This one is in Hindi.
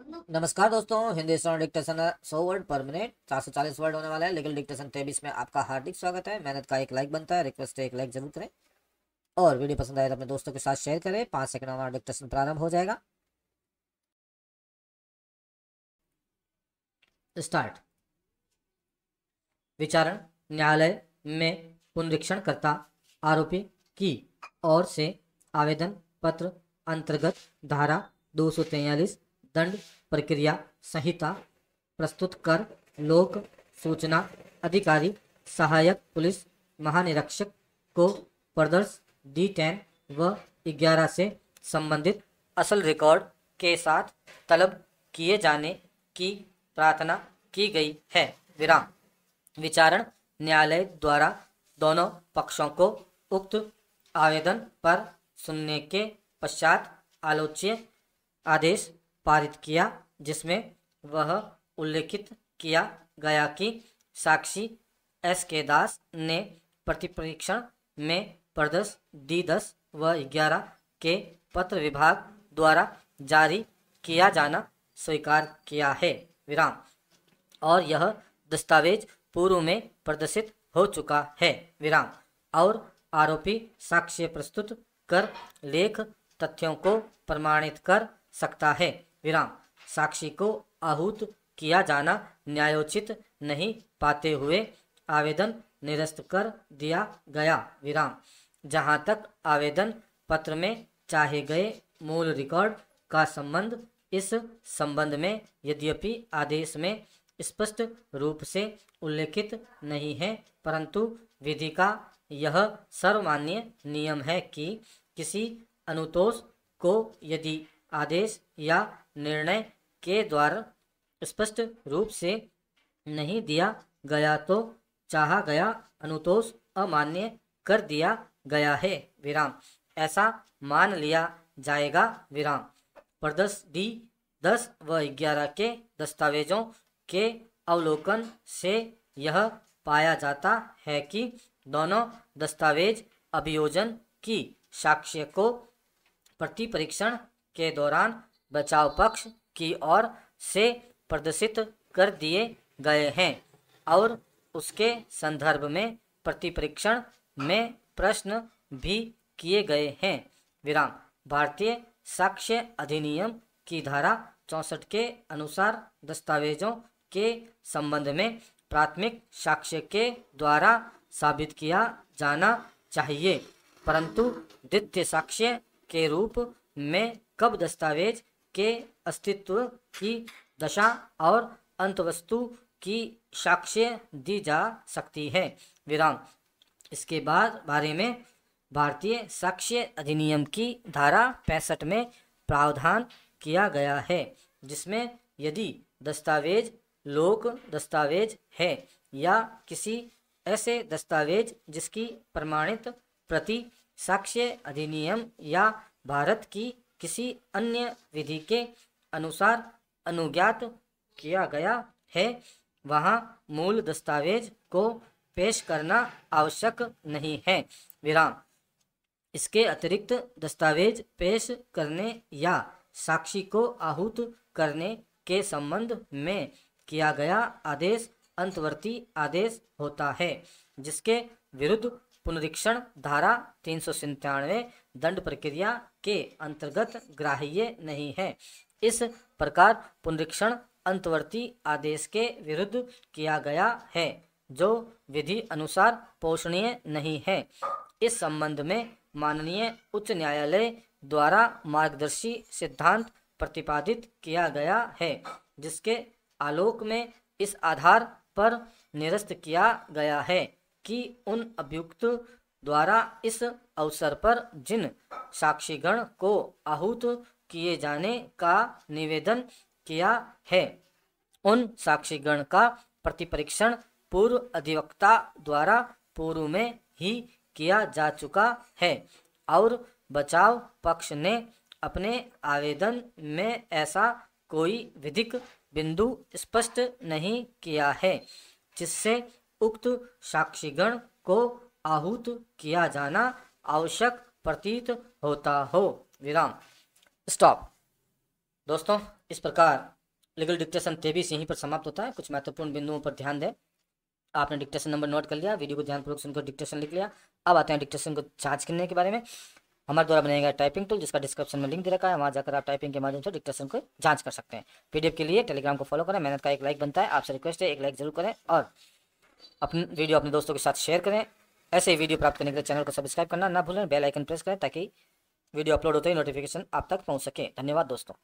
नमस्कार दोस्तों, हिंदी स्टूडेंट डिक्टेशन 100 वर्ड पर मिनट 440 वर्ड होने वाला है। लीगल डिक्टेशन 23 में आपका हार्दिक स्वागत है। मेहनत का एक लाइक बनता है, रिक्वेस्ट है एक लाइक जरूर करें और वीडियो पसंद आए तो अपने दोस्तों के साथ शेयर करें। 5 सेकंड में हमारा डिक्टेशन प्रारंभ हो जाएगा। स्टार्ट। विचारण। न्यायालय में पुनरीक्षणकर्ता आरोपी की ओर से आवेदन पत्र अंतर्गत धारा 243 दंड प्रक्रिया संहिता प्रस्तुत कर लोक सूचना अधिकारी सहायक पुलिस महानिरीक्षक को प्रदर्श D10 व 11 से संबंधित असल रिकॉर्ड के साथ तलब किए जाने की प्रार्थना की गई है। विराम। विचारण। न्यायालय द्वारा दोनों पक्षों को उक्त आवेदन पर सुनने के पश्चात आलोच्य आदेश पारित किया, जिसमें वह उल्लेखित किया गया कि साक्षी S.K. दास ने प्रतिपरीक्षण में प्रदर्श D10 व 11 के पत्र विभाग द्वारा जारी किया जाना स्वीकार किया है। विराम। और यह दस्तावेज पूर्व में प्रदर्शित हो चुका है। विराम। और आरोपी साक्ष्य प्रस्तुत कर लेख तथ्यों को प्रमाणित कर सकता है। विराम। साक्षी को आहूत किया जाना न्यायोचित नहीं पाते हुए आवेदन निरस्त कर दिया गया। विराम। जहां तक आवेदन पत्र में चाहे गए मूल रिकॉर्ड का संबंध, इस संबंध में यद्यपि आदेश में स्पष्ट रूप से उल्लेखित नहीं है, परंतु विधि का यह सर्वमान्य नियम है कि किसी अनुतोष को यदि आदेश या निर्णय के द्वारा स्पष्ट रूप से नहीं दिया गया तो चाहा गया अनुतोष अमान्य कर दिया गया है। विराम। ऐसा मान लिया जाएगा। विराम। प्रदर्श D10 व 11 के दस्तावेजों के अवलोकन से यह पाया जाता है कि दोनों दस्तावेज अभियोजन की साक्ष्य को प्रतिपरीक्षण के दौरान बचाव पक्ष की ओर से प्रदर्शित कर दिए गए हैं और उसके संदर्भ में प्रतिपरीक्षण में प्रश्न भी किए गए हैं। विराम। भारतीय साक्ष्य अधिनियम की धारा 64 के अनुसार दस्तावेजों के संबंध में प्राथमिक साक्ष्य के द्वारा साबित किया जाना चाहिए, परंतु द्वितीय साक्ष्य के रूप में कब दस्तावेज के अस्तित्व की दशा और अंतवस्तु की साक्ष्य दी जा सकती है। विराम। इसके बाद बारे में भारतीय साक्ष्य अधिनियम की धारा 65 में प्रावधान किया गया है, जिसमें यदि दस्तावेज लोक दस्तावेज है या किसी ऐसे दस्तावेज जिसकी प्रमाणित प्रति साक्ष्य अधिनियम या भारत की किसी अन्य विधि के अनुसार अनुज्ञात किया गया है, वहां मूल दस्तावेज को पेश करना आवश्यक नहीं है। विराम। इसके अतिरिक्त दस्तावेज पेश करने या साक्षी को आहूत करने के संबंध में किया गया आदेश अंतवर्ती आदेश होता है, जिसके विरुद्ध पुनरीक्षण धारा 397 दंड प्रक्रिया के अंतर्गत ग्राह्य नहीं है। इस प्रकार पुनरीक्षण अंतवर्ती आदेश के विरुद्ध किया गया है, जो विधि अनुसार पोषणीय नहीं है। इस संबंध में माननीय उच्च न्यायालय द्वारा मार्गदर्शी सिद्धांत प्रतिपादित किया गया है, जिसके आलोक में इस आधार पर निरस्त किया गया है कि उन अभियुक्त द्वारा इस अवसर पर जिन साक्षीगण को आहूत किए जाने का निवेदन किया है, उन साक्षीगण का प्रतिपरीक्षण पूर्व अधिवक्ता द्वारा पूर्व में ही किया जा चुका है और बचाव पक्ष ने अपने आवेदन में ऐसा कोई विधिक बिंदु स्पष्ट नहीं किया है जिससे उक्त साक्षीगण को आहूत किया जाना आवश्यक प्रतीत होता हो। विराम। स्टॉप। दोस्तों, इस प्रकार लीगल डिक्टेशन तेजी से यहीं पर समाप्त होता है। कुछ महत्वपूर्ण बिंदुओं पर ध्यान दें। आपने डिक्टेशन नंबर नोट कर लिया, वीडियो को ध्यानपूर्वक सुनकर डिक्टेशन लिख लिया। अब आते हैं डिक्टेशन को जांच करने के बारे में। हमारे द्वारा बनाया गया टाइपिंग टूल, जिसका डिस्क्रिप्शन में लिंक दे रखा है, वहाँ जाकर आप टाइपिंग के माध्यम से डिक्टेशन को जांच कर सकते हैं। पीडीएफ के लिए टेलीग्राम को फॉलो करें। मेहनत का एक लाइक बनता है, आपसे रिक्वेस्ट है एक लाइक जरूर करें और अपनी वीडियो अपने दोस्तों के साथ शेयर करें। ऐसे ही वीडियो प्राप्त करने के लिए चैनल को सब्सक्राइब करना ना भूलें, बेल आइकन प्रेस करें ताकि वीडियो अपलोड होते ही नोटिफिकेशन आप तक पहुँच सके। धन्यवाद दोस्तों।